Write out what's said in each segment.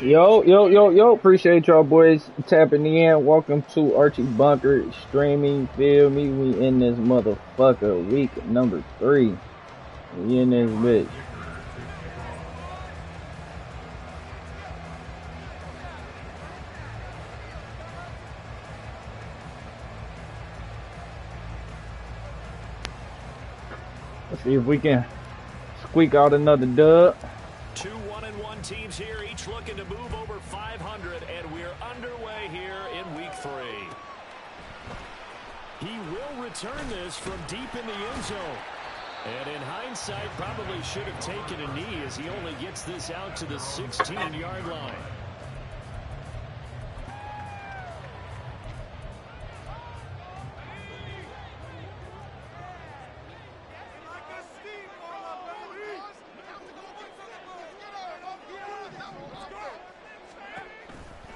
Yo, yo, yo, yo. Appreciate y'all boys tapping in. Welcome to Archie Bunker streaming. Feel me? We in this motherfucker. Week number 3. We in this bitch. Let's see if we can squeak out another dub. Two 1-1 teams here, each looking to move over 500, and we're underway here in week 3. He will return this from deep in the end zone. And in hindsight, probably should have taken a knee as he only gets this out to the 16-yard line.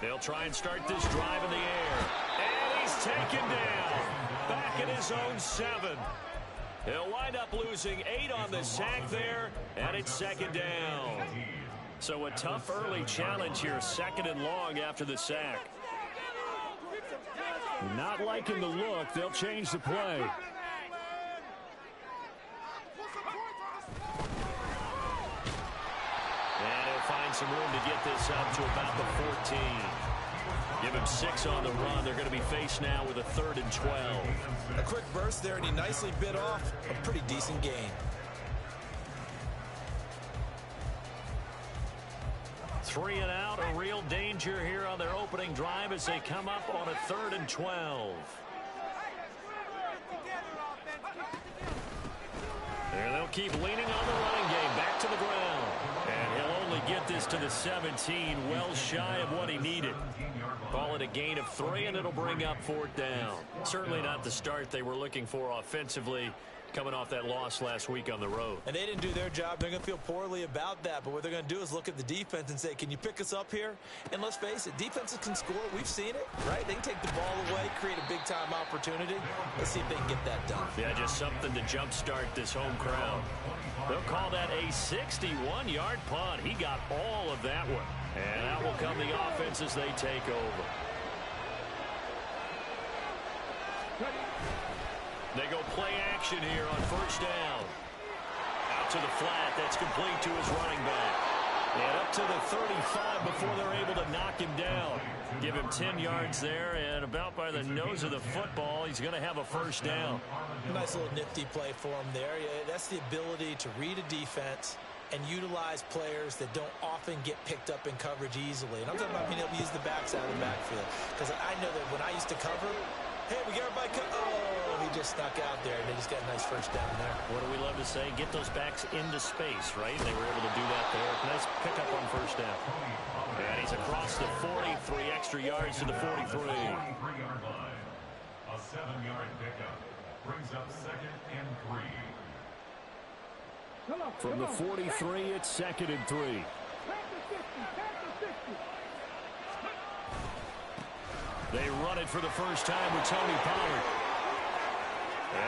They'll try and start this drive in the air. And he's taken down. Back at his own 7. He'll wind up losing 8 on the sack there, and it's 2nd down. So a tough early challenge here, 2nd and long after the sack. Not liking the look. They'll change the play. And he'll find some room to get this up to about the 14. Give him 6 on the run. They're going to be faced now with a 3rd and 12. A quick burst there, and he nicely bit off a pretty decent gain. 3 and out, a real danger here on their opening drive as they come up on a 3rd and 12. And they'll keep leaning on the running game, back to the ground. And he'll only get this to the 17, well shy of what he needed. Call it a gain of 3, and it'll bring up 4th down. Certainly not the start they were looking for offensively, coming off that loss last week on the road. And they didn't do their job. They're going to feel poorly about that. But what they're going to do is look at the defense and say, can you pick us up here? And let's face it, defenses can score. We've seen it, right? They can take the ball away, create a big-time opportunity. Let's see if they can get that done. Yeah, just something to jumpstart this home crowd. They'll call that a 61-yard punt. He got all of that one. And out will come the offense as they take over. They go play action here on 1st down. Out to the flat. That's complete to his running back. And up to the 35 before they're able to knock him down. Give him 10 yards there, and about by the nose of the football, he's going to have a 1st down. Nice little nifty play for him there. Yeah, that's the ability to read a defense and utilize players that don't often get picked up in coverage easily. And I'm talking about being able to use the backs out of the backfield. Because I know that when I used to cover, hey, we got everybody oh, he just snuck out there, and they just got a nice 1st down there. What do we love to say? Get those backs into space, right? They were able to do that there. Nice pickup on 1st down. And he's across the 43 extra yards to the 43. 43-yard line. A 7-yard pickup brings up 2nd and 3. From the 43, it's 2nd and 3. They run it for the first time with Tony Pollard.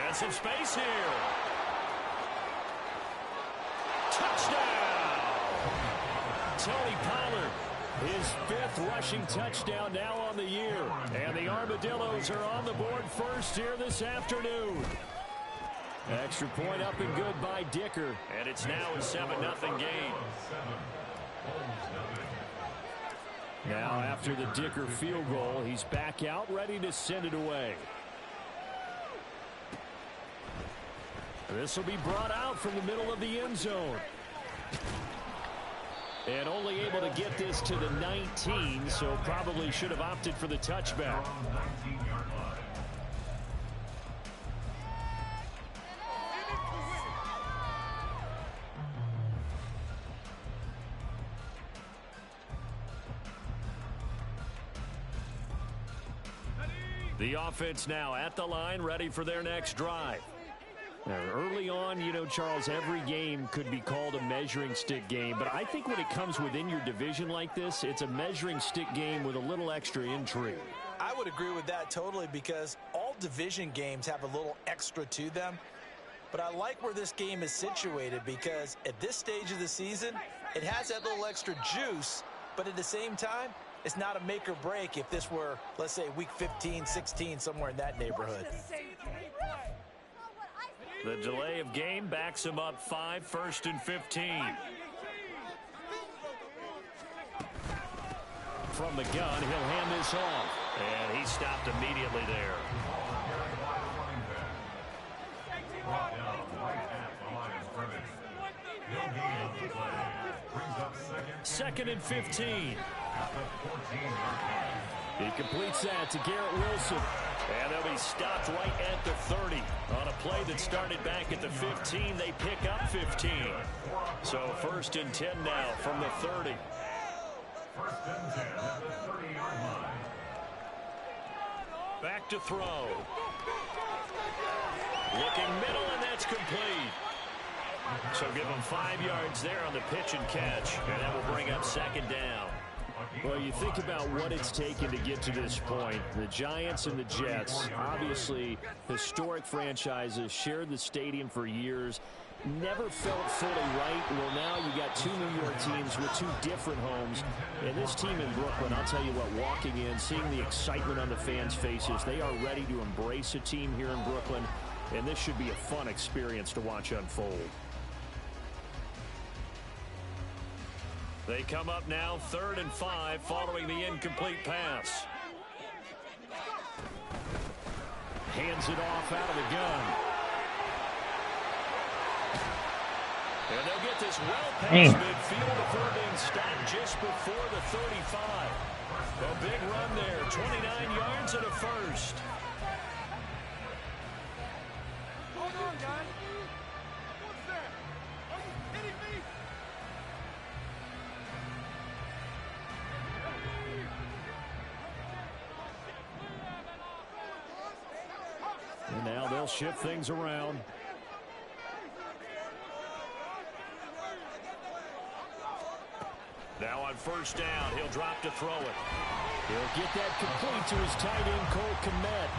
And some space here. Touchdown! Tony Pollard, his 5th rushing touchdown now on the year. And the Armadillos are on the board first here this afternoon. Extra point up and good by Dicker. And it's now a 7-0 game. Now after the Dicker field goal, he's back out ready to send it away. This will be brought out from the middle of the end zone. And only able to get this to the 19, so probably should have opted for the touchback. The offense now at the line, ready for their next drive. Now, early on, you know, Charles, every game could be called a measuring stick game, but I think when it comes within your division like this, it's a measuring stick game with a little extra intrigue. I would agree with that totally, because all division games have a little extra to them. But I like where this game is situated, because at this stage of the season, it has that little extra juice But at the same time, it's not a make or break if this were, let's say, week 15, 16, somewhere in that neighborhood. The delay of game backs him up 5, 1st and 15. From the gun, he'll hand this off. And he stopped immediately there. Second and 15. He completes that to Garrett Wilson. And they'll be stopped right at the 30. On a play that started back at the 15, they pick up 15. So 1st and 10 now from the 30. 1st and 10 at the 30-yard line. Back to throw. Looking middle, and that's complete. So give him 5 yards there on the pitch and catch. And that will bring up 2nd down. Well, you think about what it's taken to get to this point. The Giants and the Jets, obviously historic franchises, shared the stadium for years, never felt fully right. Well, now you got 2 New York teams with 2 different homes. And this team in Brooklyn, I'll tell you what, walking in, seeing the excitement on the fans' faces, they are ready to embrace a team here in Brooklyn. And this should be a fun experience to watch unfold. They come up now 3rd and 5 following the incomplete pass. Hands it off out of the gun. And they'll get this well past midfield before being stopped just before the 35. A big run there, 29 yards and a first. Hold on, guys. What's that? Are you kidding me? And now they'll shift things around. Now on 1st down, he'll drop to throw it. He'll get that complete to his tight end, Cole Kmet.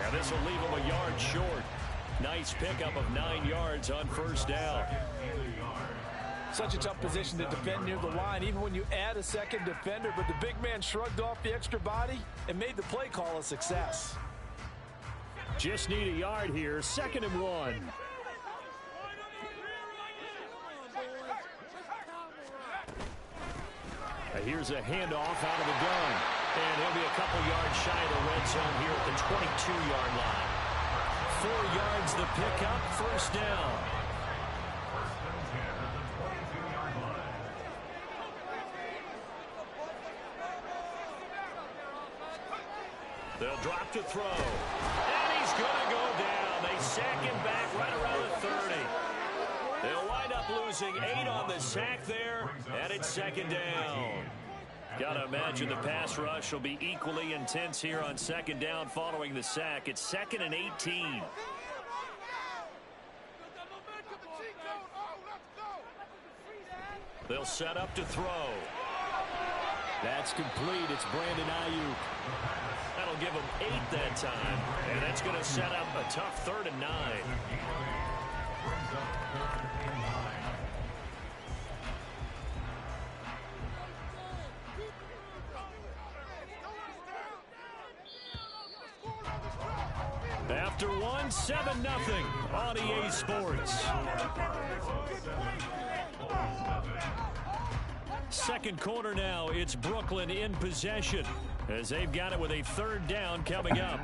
And this will leave him a yard short. Nice pickup of 9 yards on 1st down. Such a tough position to defend near the line, even when you add a second defender. But the big man shrugged off the extra body and made the play call a success. Just need a yard here. 2nd and 1. Here's a handoff out of the gun. And he'll be a couple yards shy of the red zone here at the 22-yard line. 4 yards the pickup, 1st down. They'll drop to throw. And he's going to go down. They sack him back right around the 30. They'll wind up losing 8 on the sack there, and it's 2nd down. Got to imagine the pass rush will be equally intense here on 2nd down following the sack. It's 2nd and 18. They'll set up to throw. That's complete. It's Brandon Ayuk. That'll give him 8 that time, and that's going to set up a tough 3rd and 9. After 1, 7-0 on EA Sports. 2nd quarter now. It's Brooklyn in possession as they've got it with a 3rd down coming up.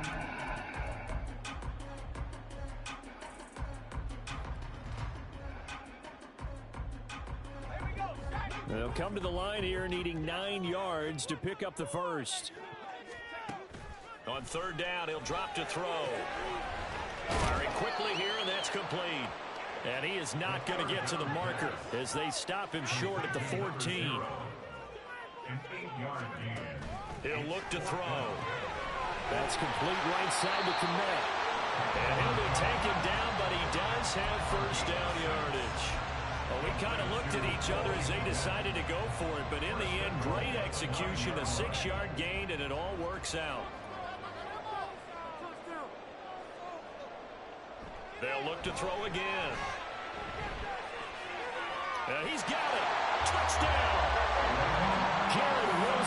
They'll come to the line here needing 9 yards to pick up the first. On 3rd down, he'll drop to throw. Firing quickly here, and that's complete. And he is not going to get to the marker as they stop him short at the 14. He'll look to throw. That's complete right side to Kmet. And he'll be taken down, but he does have 1st down yardage. Well, we kind of looked at each other as they decided to go for it, but in the end, great execution, a 6-yard gain, and it all works out. They'll look to throw again. And he's got it. Touchdown.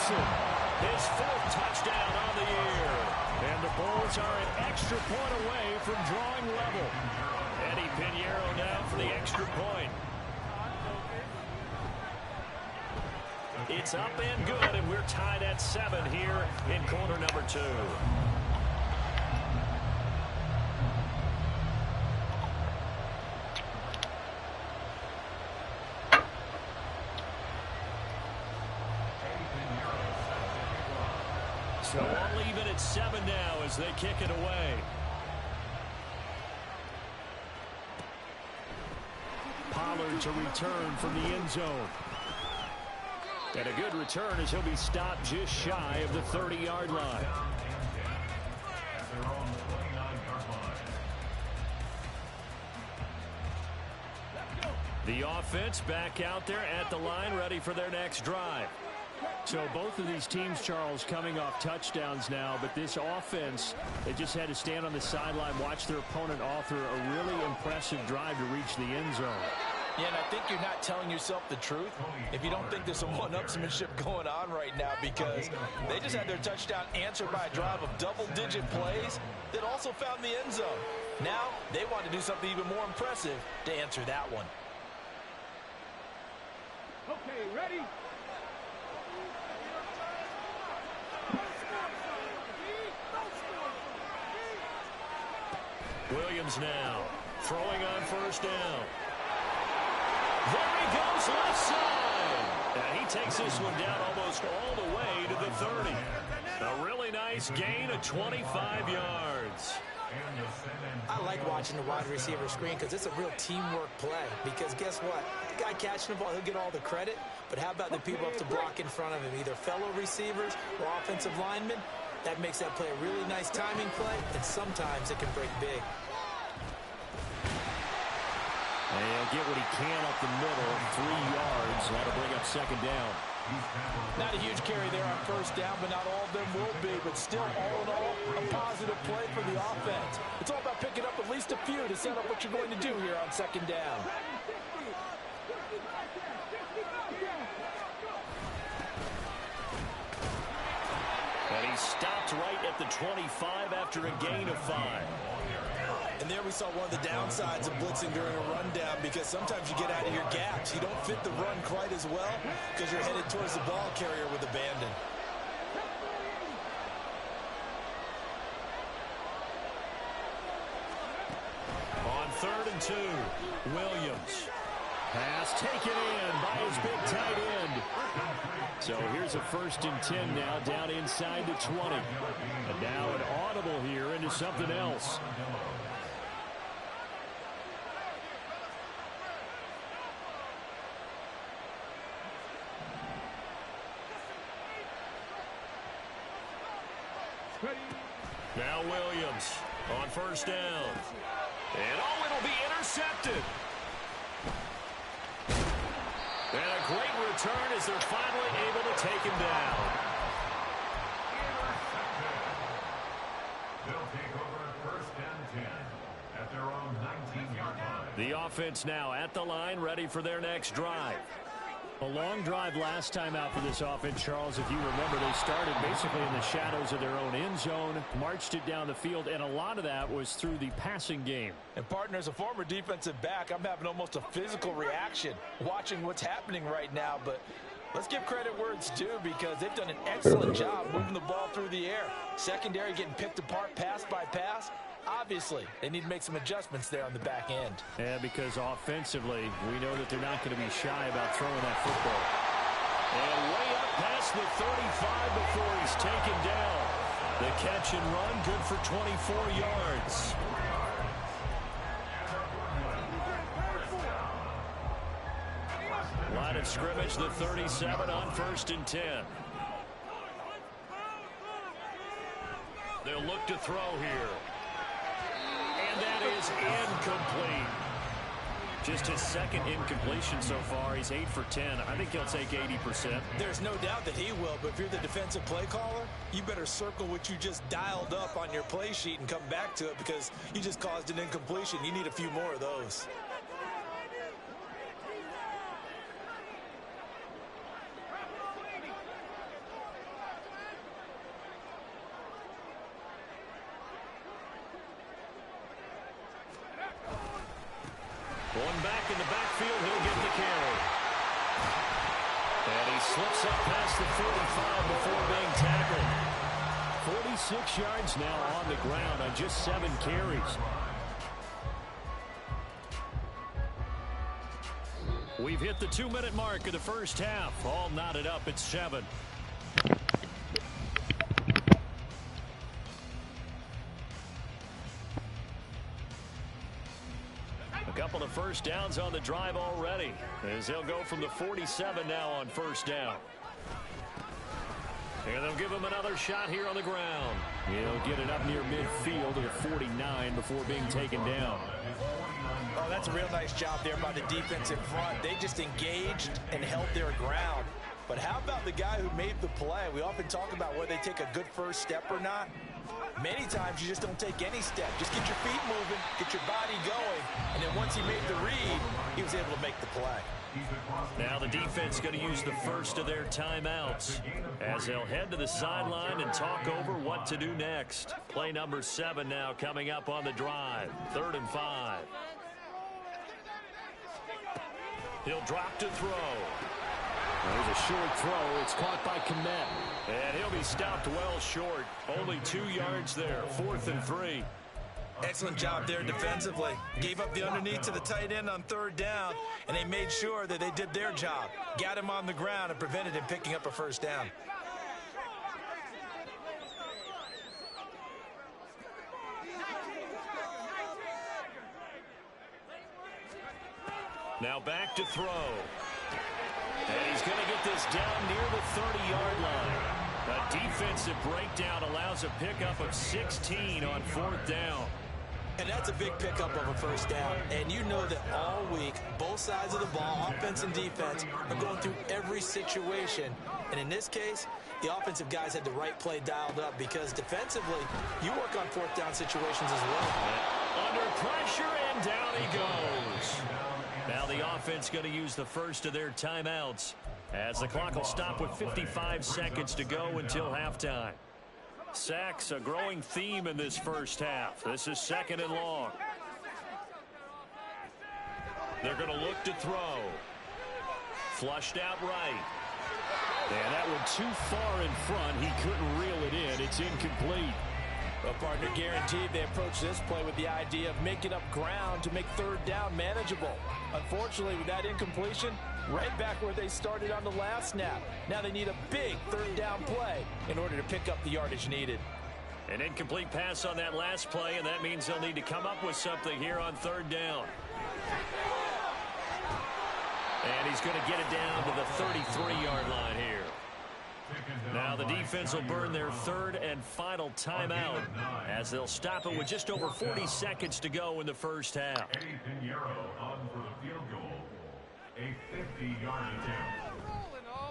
Williamson, his 4th touchdown on the year. And the Bulls are an extra point away from drawing level. Eddie Pinheiro now for the extra point. It's up and good, and we're tied at 7 here in quarter number 2. So all even at 7 now as they kick it away. Pollard to return from the end zone. And a good return as he'll be stopped just shy of the 30-yard line. The offense back out there at the line, ready for their next drive. So both of these teams, Charles, coming off touchdowns now, but this offense, they just had to stand on the sideline, watch their opponent author a really impressive drive to reach the end zone. Yeah, and I think you're not telling yourself the truth if you don't think there's some one-upsmanship going on right now, because they just had their touchdown answered by a drive of double-digit plays that also found the end zone. Now they want to do something even more impressive to answer that one. Okay, ready? Williams now throwing on first down. There he goes left side. And he takes this one down almost all the way to the 30. A really nice gain of 25 yards. I like watching the wide receiver screen because it's a real teamwork play. Because guess what? The guy catching the ball, he'll get all the credit. But how about the people up to block in front of him, either fellow receivers or offensive linemen? That makes that play a really nice timing play, and sometimes it can break big. And he'll get what he can up the middle, 3 yards. That'll bring up second down. Not a huge carry there on first down, but not all of them will be. But still, all in all, a positive play for the offense. It's all about picking up at least a few to set up what you're going to do here on second down. And he stopped right at the 25 after a gain of 5. And there we saw one of the downsides of blitzing during a rundown, because sometimes you get out of your gaps. You don't fit the run quite as well because you're headed towards the ball carrier with abandon. On 3rd and 2, Williams. Pass taken in by his big tight end. So here's a 1st and 10 now, down inside the 20. And now an audible here into something else. Now Williams on first down. And oh, it'll be intercepted. And a great return as they're finally able to take him down. They'll take over 1st and 10 at their own 19-yard line. The offense now at the line, ready for their next drive. A long drive last time out for this offense, Charles. If you remember, they started basically in the shadows of their own end zone, marched it down the field, and a lot of that was through the passing game. And partner, as a former defensive back, I'm having almost a physical reaction watching what's happening right now. But let's give credit where it's due, because they've done an excellent job moving the ball through the air. Secondary getting picked apart pass by pass. Obviously, they need to make some adjustments there on the back end. Yeah, because offensively, we know that they're not going to be shy about throwing that football. And way up past the 35 before he's taken down. The catch and run, good for 24 yards. Line of scrimmage, the 37 on 1st and 10. They'll look to throw here. And that is incomplete. Just his 2nd incompletion so far. He's 8 for 10. I think he'll take 80%. There's no doubt that he will, but if you're the defensive play caller, you better circle what you just dialed up on your play sheet and come back to it, because you just caused an incompletion. You need a few more of those. Going back in the backfield, he'll get the carry. And he slips up past the 45 before being tackled. 46 yards now on the ground on just 7 carries. We've hit the 2-minute mark of the first half. All knotted up at 7. A couple of first downs on the drive already, as they'll go from the 47 now on first down. And they'll give him another shot here on the ground. He'll get it up near midfield to the 49 before being taken down. Oh, that's a real nice job there by the defense in front. They just engaged and held their ground. But how about the guy who made the play? We often talk about whether they take a good first step or not. Many times you just don't take any step. Just get your feet moving, get your body going, and then once he made the read, he was able to make the play. Now the defense going to use the first of their timeouts as they'll head to the sideline and talk over what to do next. Play number 7 now coming up on the drive. 3rd and 5. He'll drop to throw. There's a short throw. It's caught by Kmet. And he'll be stopped well short. Only 2 yards there. 4th and 3. Excellent job there defensively. Gave up the underneath to the tight end on 3rd down, and they made sure that they did their job. Got him on the ground and prevented him picking up a first down. Now back to throw. And he's going to get this down near the 30-yard line. A defensive breakdown allows a pickup of 16 on 4th down. And that's a big pickup of a first down. And you know that all week, both sides of the ball, offense and defense, are going through every situation. And in this case, the offensive guys had the right play dialed up because defensively, you work on 4th down situations as well. Under pressure, and down he goes. Now the offense going to use the first of their timeouts as the clock will stop with 55 seconds to go until halftime. Sacks, a growing theme in this first half. This is 2nd and long. They're going to look to throw. Flushed out right. And that one too far in front. He couldn't reel it in. It's incomplete. Well, partner, guaranteed they approach this play with the idea of making up ground to make 3rd down manageable. Unfortunately, with that incompletion, right back where they started on the last snap. Now they need a big 3rd down play in order to pick up the yardage needed. An incomplete pass on that last play, and that means they'll need to come up with something here on 3rd down. And he's going to get it down to the 33-yard line here. Now the defense will burn their 3rd and final timeout as they'll stop it with just over 40 seconds to go in the first half.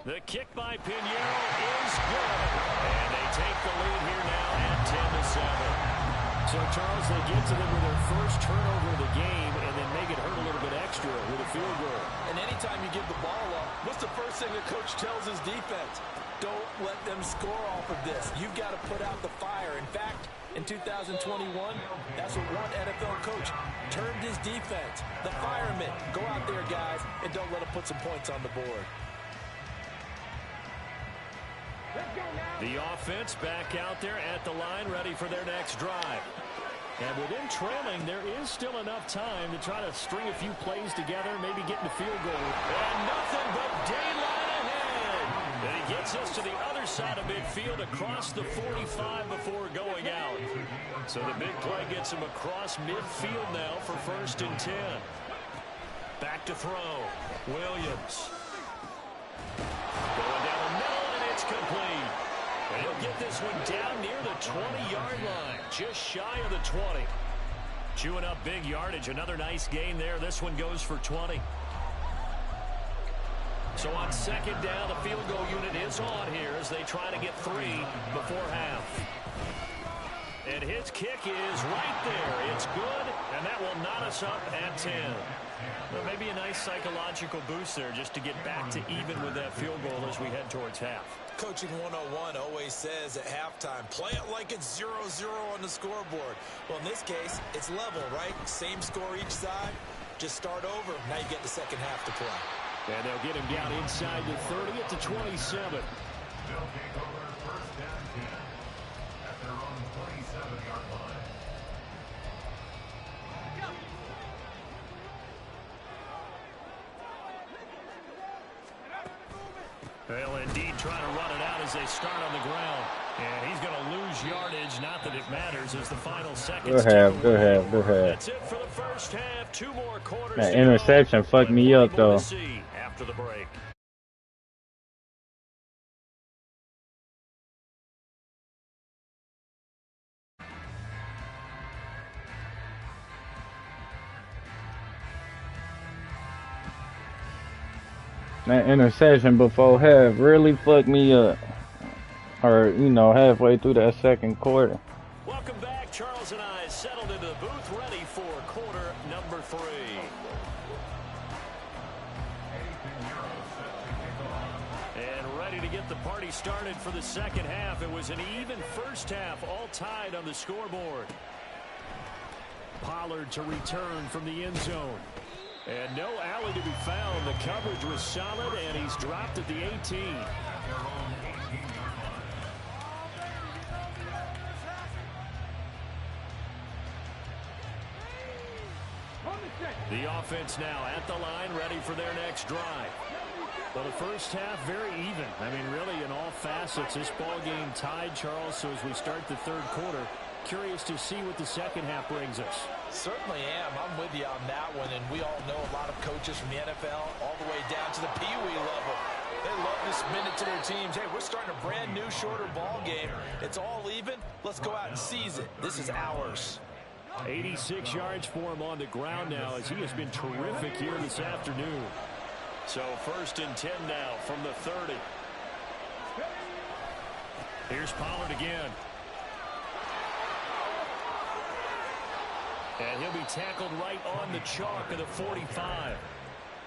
The kick by Pinheiro is good. And they take the lead here now at 10-7. So, Charles, they get to them with their first turnover of the game and then make it hurt a little bit extra with a field goal. And anytime you give the ball up, what's the first thing the coach tells his defense? Don't let them score off of this. You've got to put out the fire. In fact, in 2021, that's what one NFL coach termed his defense. The firemen. Go out there, guys, and don't let them put some points on the board. The offense back out there at the line, ready for their next drive. And with them trailing, there is still enough time to try to string a few plays together, maybe get in the field goal. And nothing but daylight ahead. And he gets us to the other side of midfield across the 45 before going out. So the big play gets him across midfield now for 1st and 10. Back to throw. Williams. Going down the middle, and it's complete. And he'll get this one down near the 20-yard line, just shy of the 20. Chewing up big yardage. Another nice gain there. This one goes for 20. So on 2nd down, the field goal unit is on here as they try to get 3 before half. And his kick is right there. It's good, and that will knot us up at 10. Well, maybe a nice psychological boost there just to get back to even with that field goal as we head towards half. Coaching 101 always says at halftime, play it like it's 0-0 on the scoreboard. Well, in this case, it's level, right? Same score each side. Just start over. Now you get the second half to play. And they'll get him down inside the 30 at the 27. They'll take over first down 10 at their own 27-yard line. They'll indeed try to run it out as they start on the ground. And he's going to lose yardage. Not that it matters as the final seconds. Good half. That's it for the first half. 2 more quarters. That interception fucked me up, though. After the break. That interception before half really fucked me up. Or, you know, halfway through that second quarter. Welcome back. Charles and I settled into the booth ready for quarter number 3. And ready to get the party started for the second half. It was an even first half, all tied on the scoreboard. Pollard to return from the end zone. And no alley to be found. The coverage was solid, and he's dropped at the 18. The offense now at the line, ready for their next drive. Well, the first half, very even. I mean, really, in all facets, this ball game tied, Charles. So as we start the third quarter, curious to see what the second half brings us. Certainly am. I'm with you on that one. And we all know a lot of coaches from the NFL all the way down to the Pee Wee level. They love to spin it to their teams. Hey, we're starting a brand new, shorter ball game. It's all even. Let's go out and seize it. This is ours. 86 yards for him on the ground now as he has been terrific here this afternoon. So 1st and 10 now from the 30. Here's Pollard again. And he'll be tackled right on the chalk of the 45.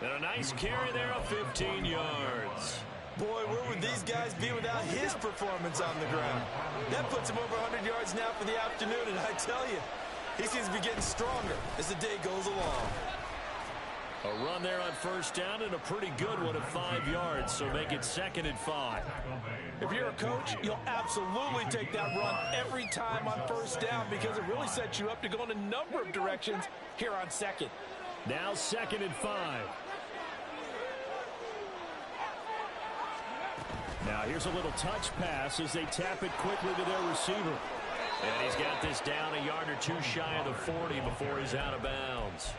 And a nice carry there of 15 yards. Boy, where would these guys be without his performance on the ground? That puts him over 100 yards now for the afternoon, and I tell you, he seems to be getting stronger as the day goes along. A run there on first down and a pretty good one at 5 yards, so make it 2nd and 5. If you're a coach, you'll absolutely take that run every time on first down because it really sets you up to go in a number of directions here on 2nd. Now 2nd and 5. Now here's a little touch pass as they tap it quickly to their receiver. And he's got this down a yard or 2 shy of the 40 before he's out of bounds.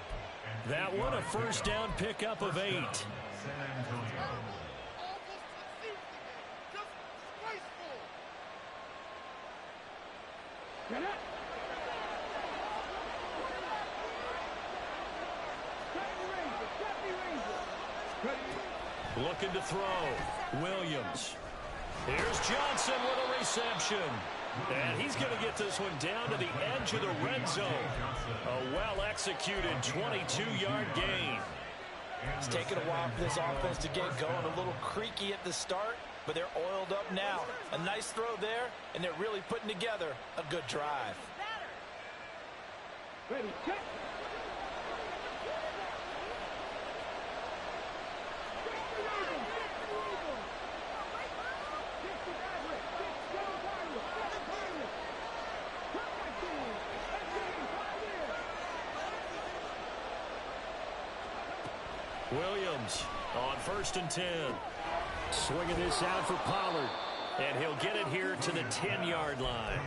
That one a first down pickup of 8. Looking to throw. Williams. Here's Johnson with a reception. And he's going to get this one down to the edge of the red zone. A well-executed 22-yard gain. It's taken a while for this offense to get going. A little creaky at the start, but they're oiled up now. A nice throw there, and they're really putting together a good drive. Ready, check. Williams on 1st and 10. Swinging this out for Pollard. And he'll get it here to the 10-yard line.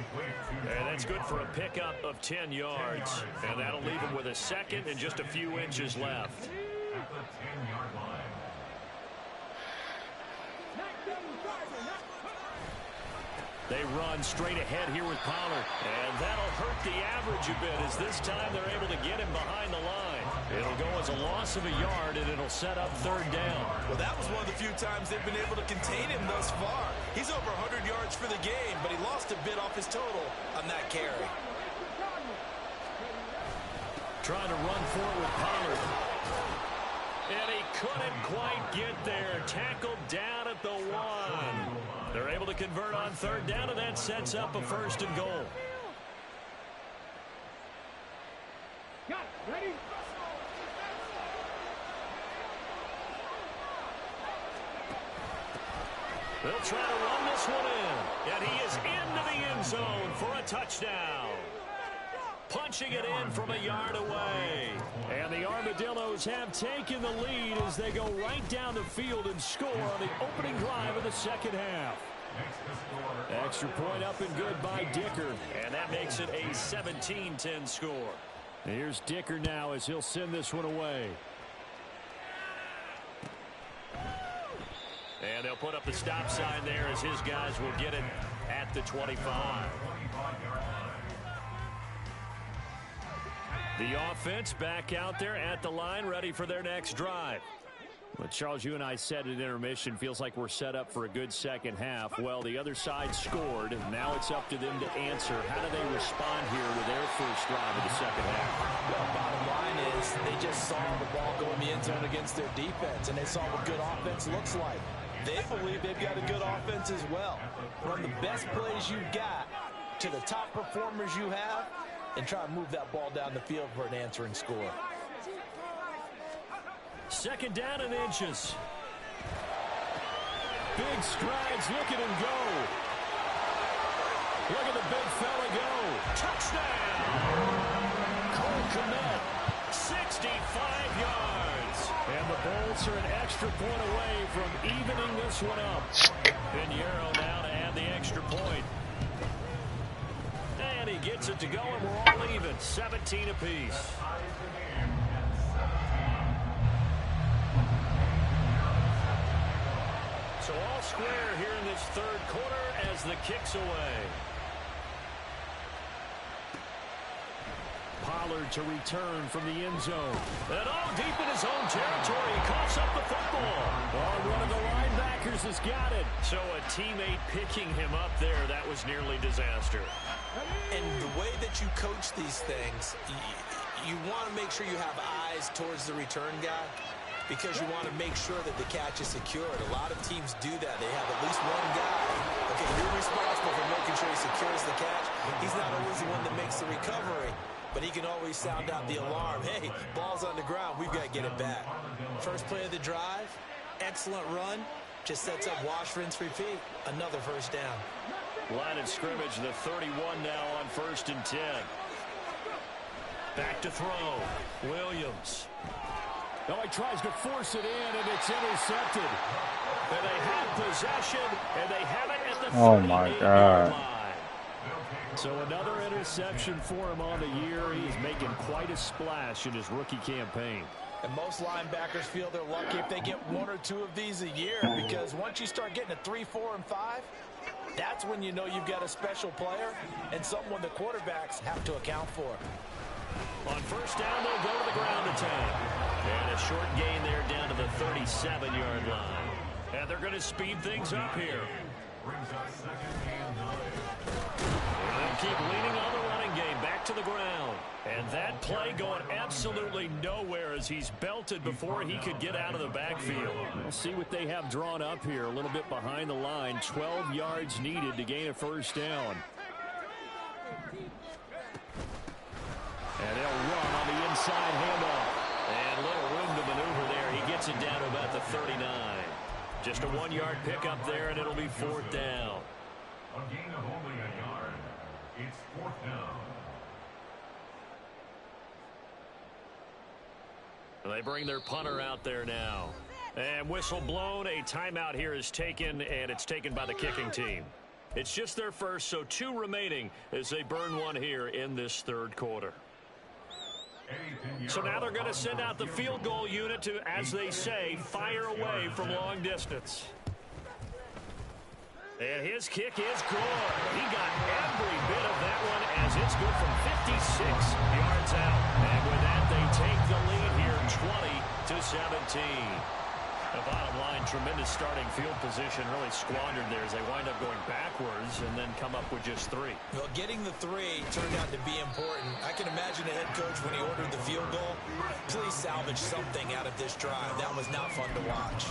And that's good for a pickup of 10 yards. And that'll leave him with a 2nd and just a few inches left. At the 10-yard line. They run straight ahead here with Pollard. And that'll hurt the average a bit as this time they're able to get him behind the line. It'll go as a loss of a yard, and it'll set up 3rd down. Well, that was one of the few times they've been able to contain him thus far. He's over 100 yards for the game, but he lost a bit off his total on that carry. Trying to run forward with Pollard. And he couldn't quite get there. Tackled down at the 1. They're able to convert on 3rd down, and that sets up a 1st and goal. Got it. Ready? They'll try to run this one in. And he is into the end zone for a touchdown. Punching it in from a yard away. And the Armadillos have taken the lead as they go right down the field and score on the opening drive of the second half. Extra point up and good by Dicker. And that makes it a 17-10 score. Here's Dicker now as he'll send this one away. And they'll put up the stop sign there as his guys will get it at the 25. The offense back out there at the line, ready for their next drive. But Charles, you and I said at intermission, feels like we're set up for a good second half. Well, the other side scored. Now it's up to them to answer. How do they respond here with their first drive of the second half? Well, bottom line is they just saw the ball go in the end zone against their defense, and they saw what good offense looks like. They believe they've got a good offense as well. Run the best plays you've got to the top performers you have, and try to move that ball down the field for an answering score. Second down and inches. Big strides. Look at him go. Look at the big fella go. Touchdown. Cole Kmet, 65 yards. And the Bolts are an extra point away from evening this one up. Pinheiro now to add the extra point. And he gets it to go, and we're all even. 17 apiece. So all square here in this third quarter as the kick's away. Pollard to return from the end zone. And all deep in his own territory. He coughs up the football. Oh, one of the linebackers has got it. So a teammate picking him up there, that was nearly disaster. And the way that you coach these things, you want to make sure you have eyes towards the return guy, because you want to make sure that the catch is secured. A lot of teams do that. They have at least one guy. Okay, you're responsible for making sure he secures the catch. He's not always the one that makes the recovery, but he can always sound out the alarm. Hey, ball's on the ground. We've got to get it back. First play of the drive, excellent run. Just sets up wash, rinse, repeat. Another first down. Line of scrimmage, the 31 now on 1st and 10. Back to throw. Williams. Oh, he tries to force it in, and it's intercepted. And they have possession, and they have it at the 38-yard line. So another interception for him on the year. He's making quite a splash in his rookie campaign. And most linebackers feel they're lucky if they get one or two of these a year, because once you start getting to 3, 4, and 5, that's when you know you've got a special player and someone the quarterbacks have to account for. On first down, they'll go to the ground attack. And a short gain there down to the 37-yard line. And they're going to speed things up here. They'll keep leaning on the running game. Back to the ground. And that play going absolutely nowhere as he's belted before he could get out of the backfield. We'll see what they have drawn up here. A little bit behind the line. 12 yards needed to gain a first down. And they'll run on the inside handoff. And a little room to maneuver there. He gets it down to about the 39. Just a 1-yard pickup there, and it'll be 4th down. A gain of only a yard. It's 4th down. They bring their punter out there now. And whistle blown. A timeout here is taken, and it's taken by the kicking team. It's just their first, so 2 remaining as they burn one here in this third quarter. So now they're going to send out the field goal unit to, as they say, fire away from long distance. And his kick is good. He got every bit of that one as it's good from 56 yards out. And with that, they take the lead here 20-17. The bottom line, tremendous starting field position, really squandered there as they wind up going backwards and then come up with just 3. Well, getting the 3 turned out to be important. I can imagine the head coach when he ordered the field goal. Please salvage something out of this drive. That was not fun to watch.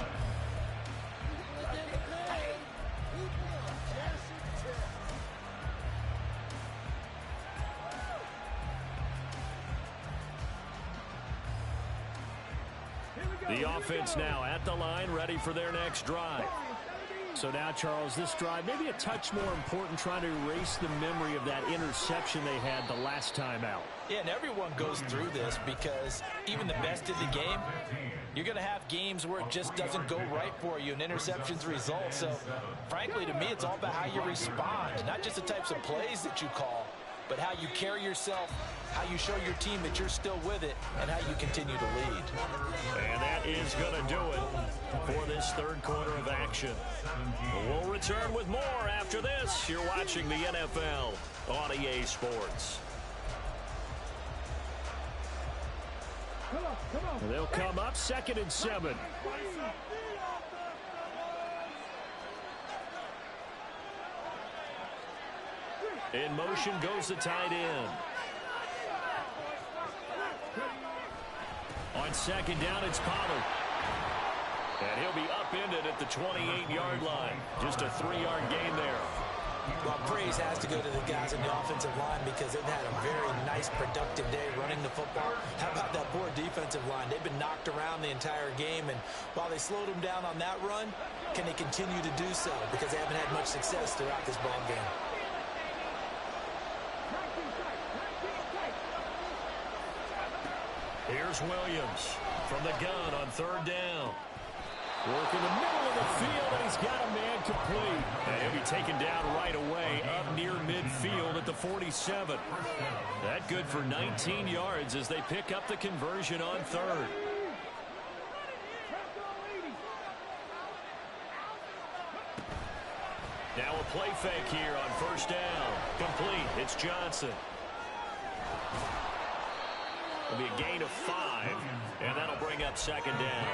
The offense now at the line, ready for their next drive. So now, Charles, this drive, maybe a touch more important, trying to erase the memory of that interception they had the last time out. Yeah, and everyone goes through this because even the best in the game, you're going to have games where it just doesn't go right for you and interceptions result. So, frankly, to me, it's all about how you respond, not just the types of plays that you call, but how you carry yourself, how you show your team that you're still with it, and how you continue to lead. And that is going to do it for this third quarter of action. We'll return with more after this. You're watching the NFL on EA Sports. They'll come up 2nd and 7. In motion goes the tight end. On 2nd down, it's Pollard. And he'll be upended at the 28-yard line. Just a 3-yard gain there. Well, praise has to go to the guys on the offensive line because they've had a very nice, productive day running the football. How about that poor defensive line? They've been knocked around the entire game, and while they slowed them down on that run, can they continue to do so? Because they haven't had much success throughout this ball game. Here's Williams from the gun on 3rd down. Work in the middle of the field, and he's got a man complete. And he'll be taken down right away up near midfield at the 47. That good for 19 yards as they pick up the conversion on 3rd. Now a play fake here on 1st down. Complete. It's Johnson. It'll be a gain of 5, and that'll bring up 2nd down.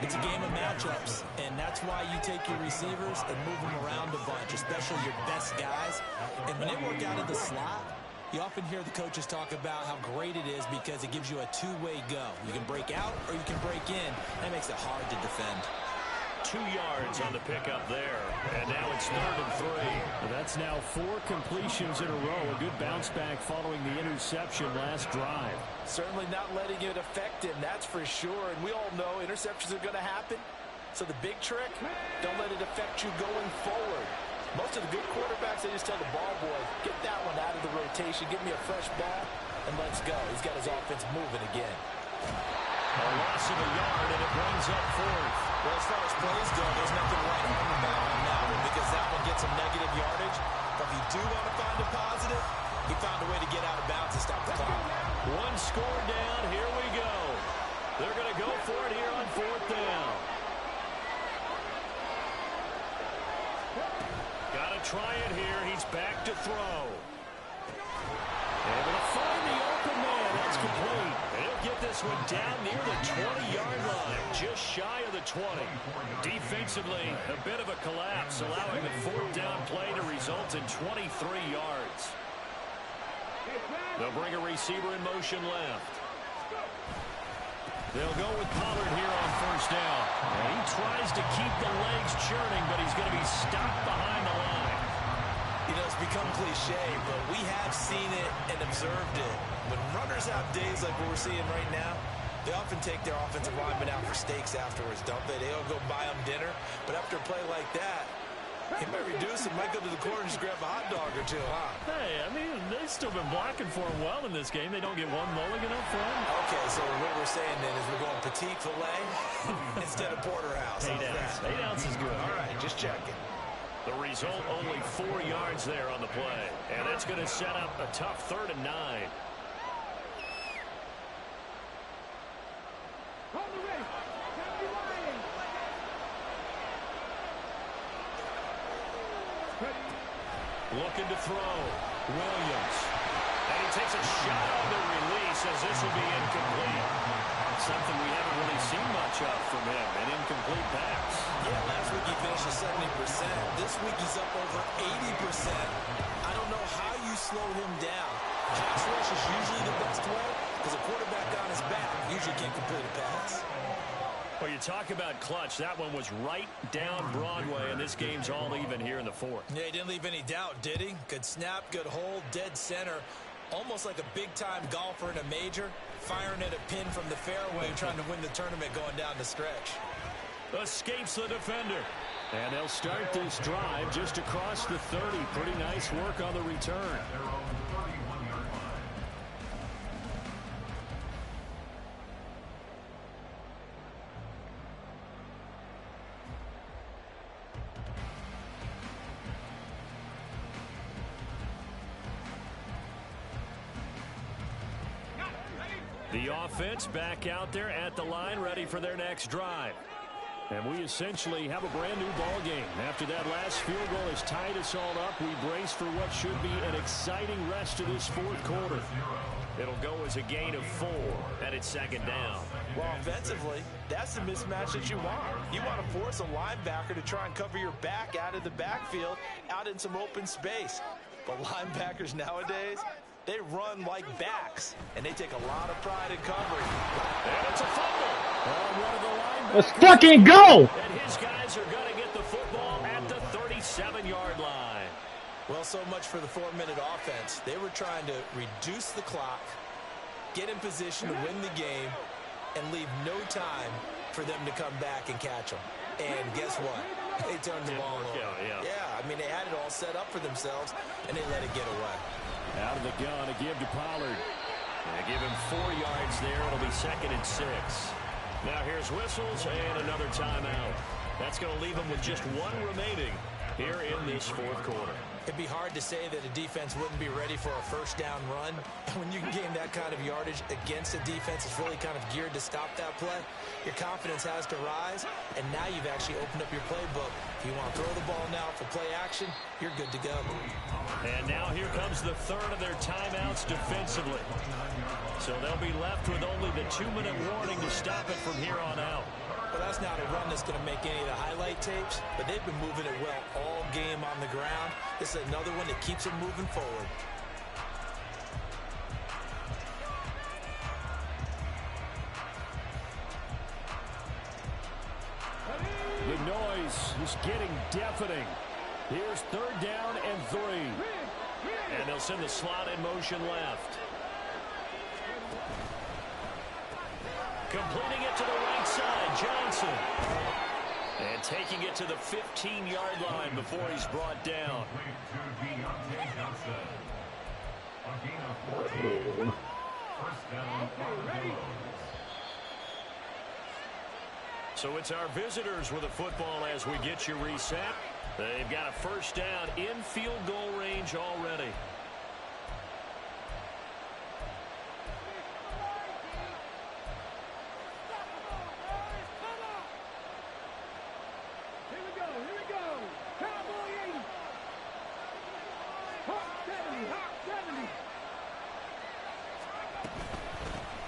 It's a game of matchups, and that's why you take your receivers and move them around a bunch, especially your best guys. And when they work out in the slot, you often hear the coaches talk about how great it is because it gives you a two-way go. You can break out or you can break in. That makes it hard to defend. 2 yards on the pickup there, and now it's 3rd and 3. Well, that's now 4 completions in a row. A good bounce back following the interception last drive. Certainly not letting it affect him, that's for sure. And we all know interceptions are going to happen. So the big trick, don't let it affect you going forward. Most of the good quarterbacks, they just tell the ball boy, get that one out of the rotation, give me a fresh ball, and let's go. He's got his offense moving again. A loss of a yard, and it brings up 4th. Well, as far as plays go, there's nothing right about on that one because that one gets some negative yardage. But if you do want to find a positive, he found a way to get out of bounds and stop the clock. 1 score down. Here we go. They're going to go for it here on 4th down. Got to try it here. He's back to throw. Able to find the open man. That's complete. And he'll get this one down near the 20-yard line, just shy of the 20. Defensively, a bit of a collapse, allowing the 4th down play to result in 23 yards. They'll bring a receiver in motion left. They'll go with Pollard here on 1st down. And he tries to keep the legs churning, but he's going to be stopped behind the line. You know, it's become cliche, but we have seen it and observed it. When runners have days like what we're seeing right now, they often take their offensive linemen out for steaks afterwards, don't they? They'll go buy them dinner, but after a play like that, he might reduce it, might go to the corner and just grab a hot dog or two, huh? Hey, I mean, they've still been blocking for him well in this game. They don't get one mulligan up front. Okay, so what we're saying then is we're going petite filet instead of porterhouse. 8 ounces. 8 ounces is good. All right, just checking. The result, only 4 yards there on the play. And that's going to set up a tough 3rd and 9. Looking to throw. Williams. And he takes a shot on the release as this will be incomplete. Something we haven't really seen much of from him, an incomplete pass. Yeah, last week he finished at 70%. This week he's up over 80%. I don't know how you slow him down. Pass rush is usually the best way because a quarterback on his back usually can't complete a pass. Well, you talk about clutch. That one was right down Broadway, and this game's all even here in the 4th. Yeah, he didn't leave any doubt, did he? Good snap, good hold, dead center. Almost like a big-time golfer in a major, firing at a pin from the fairway, trying to win the tournament going down the stretch. Escapes the defender. And they'll start this drive just across the 30. Pretty nice work on the return. The offense back out there at the line, ready for their next drive. And we essentially have a brand new ball game. After that last field goal has tied us all up, we brace for what should be an exciting rest of this fourth quarter. It'll go as a gain of 4, and it's second down. Well, offensively, that's the mismatch that you want. You want to force a linebacker to try and cover your back out of the backfield, out in some open space. But linebackers nowadays, they run like backs, and they take a lot of pride in covering. And it's a fumble. One of the linebackers. Let's fucking go! And his guys are going to get the football at the 37-yard line. Well, so much for the 4-minute offense. They were trying to reduce the clock, get in position to win the game, and leave no time for them to come back and catch them. And guess what? They turned the ball over. Yeah, I mean, they had it all set up for themselves, and they let it get away. Out of the gun to give to Pollard. They give him 4 yards there. It'll be second and 6. Now here's whistles and another timeout. That's going to leave them with just 1 remaining here in this fourth quarter. It'd be hard to say that a defense wouldn't be ready for a first down run. When you can gain that kind of yardage against a defense that's really kind of geared to stop that play, your confidence has to rise, and now you've actually opened up your playbook. If you want to throw the ball now for play action, you're good to go. And now here comes the third of their timeouts defensively. So they'll be left with only the 2-minute warning to stop it from here on out. Well, that's not a run that's going to make any of the highlight tapes, but they've been moving it well all game on the ground. This is another one that keeps them moving forward. The noise is getting deafening. Here's 3rd down and 3. And they'll send the slot in motion left. Completing it to the right side, Johnson. And taking it to the 15-yard line before he's brought down. So it's our visitors with the football as we get you reset. They've got a first down in field goal range already.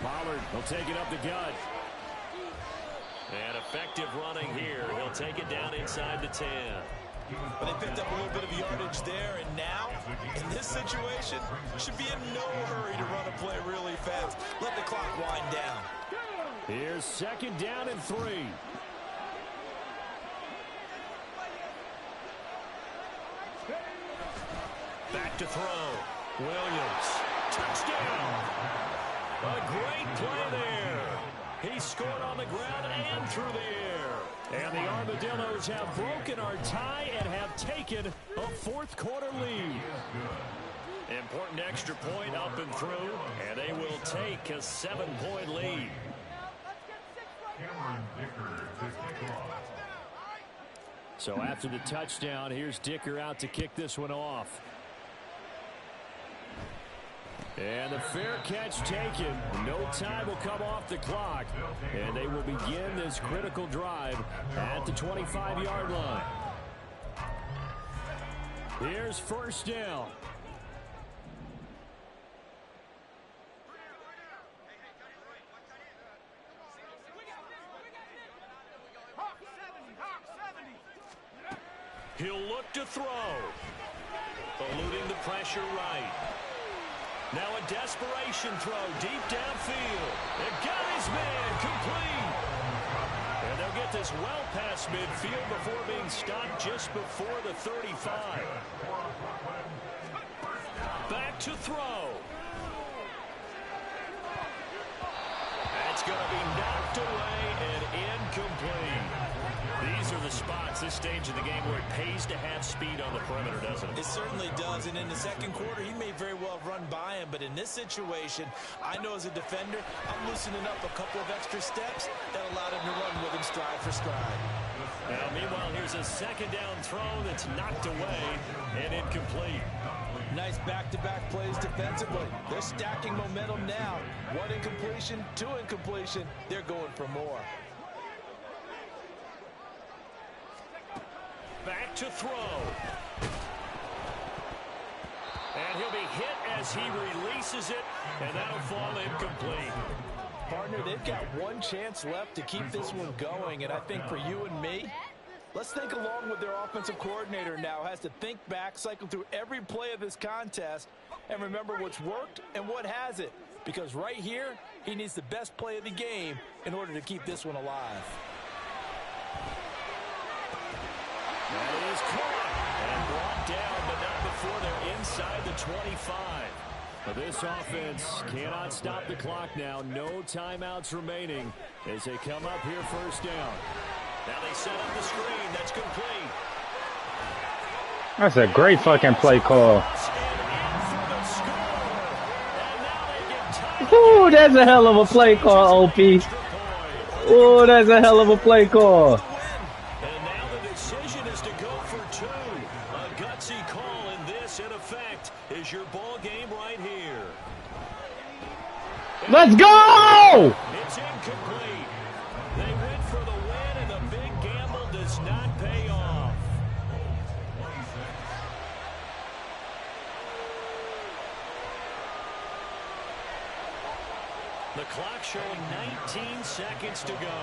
Pollard will take it up the gut. And effective running here. He'll take it down inside the 10. But they picked up a little bit of yardage there, and now, in this situation, should be in no hurry to run a play really fast. Let the clock wind down. Here's 2nd down and 3. Back to throw. Williams. Touchdown. A great play there. He scored on the ground and through the air. And the Armadillos have broken our tie and have taken a 4th quarter lead. Important extra point up and through, and they will take a 7-point lead. So after the touchdown, here's Dicker out to kick this one off. And the fair catch taken. No time will come off the clock. And they will begin this critical drive at the 25-yard line. Here's first down. He'll look to throw. Eluding the pressure right. Now a desperation throw deep downfield. They've got his man complete. And they'll get this well past midfield before being stopped just before the 35. Back to throw. It's going to be knocked away and incomplete. These are the spots this stage of the game where it pays to have speed on the perimeter, doesn't it? It certainly does, and in the second quarter, he may very well run by him, but in this situation, I know as a defender, I'm loosening up a couple of extra steps that allowed him to run with him stride for stride. Now, meanwhile, here's a second down throw that's knocked away and incomplete. Nice back-to-back plays defensively. They're stacking momentum now. One incompletion, two incompletion. They're going for more. Back to throw. And he'll be hit as he releases it, and that'll fall incomplete. Partner, they've got one chance left to keep this one going, and I think for you and me, let's think along with their offensive coordinator now. Has to think back, cycle through every play of this contest, and remember what's worked and what hasn't. Because right here, he needs the best play of the game in order to keep this one alive. That is caught and brought down, but not before they're inside the 25. But this offense cannot stop the clock now. No timeouts remaining as they come up here first down. Now they set up the screen. That's complete. That's a great fucking play call. Ooh, that's a hell of a play call, OP. Ooh, that's a hell of a play call. And now the decision is to go for two. A gutsy call, and this, in effect, is your ball game right here. Let's go! It's incomplete. They went for the win, and the big gamble does not pay off. The clock showing 19 seconds to go.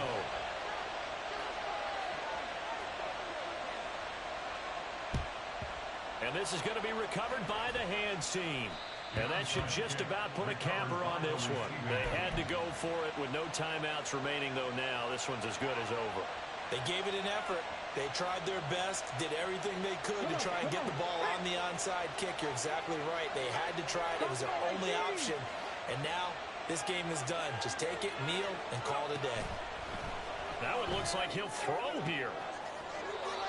And this is going to be recovered by the hands team. And that should just about put a capper on this one. They had to go for it with no timeouts remaining, though now this one's as good as over. They gave it an effort. They tried their best, did everything they could to try and get the ball on the onside kick. You're exactly right. They had to try it. It was their only option. And now this game is done. Just take it, kneel, and call it a day. Now it looks like he'll throw here.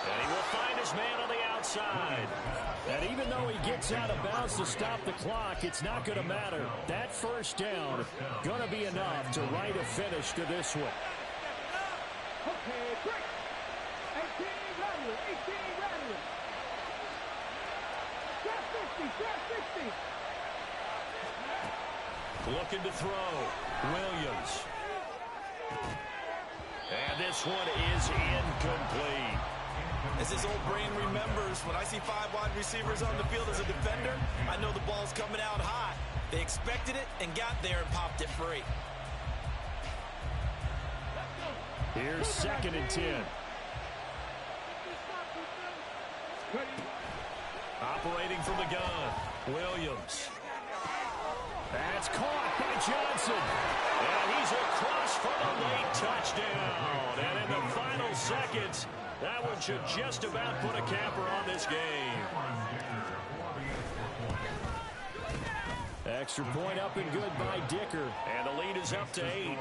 And he will find his man on the outside. And even though he gets out of bounds to stop the clock, it's not going to matter. That first down going to be enough to write a finish to this one. Okay, break. 18 rattle, 18 rattle. Drop 60, drop 60. Looking to throw. Williams. And this one is incomplete. As his old brain remembers, when I see 5 wide receivers on the field as a defender, I know the ball's coming out hot. They expected it and got there and popped it free. Here's 2nd and 10. Operating from the gun. Williams. That's caught by Johnson. And he's across for the late touchdown. And in the final seconds, that one should just about put a capper on this game. Extra point up and good by Dicker. And the lead is up to 8.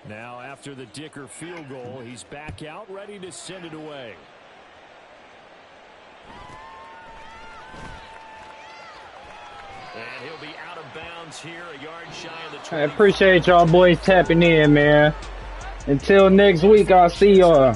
Now after the Dicker field goal, he's back out ready to send it away. And he'll be out of bounds here, a yard shy of the 20. I appreciate y'all boys tapping in, man. Until next week, I'll see y'all.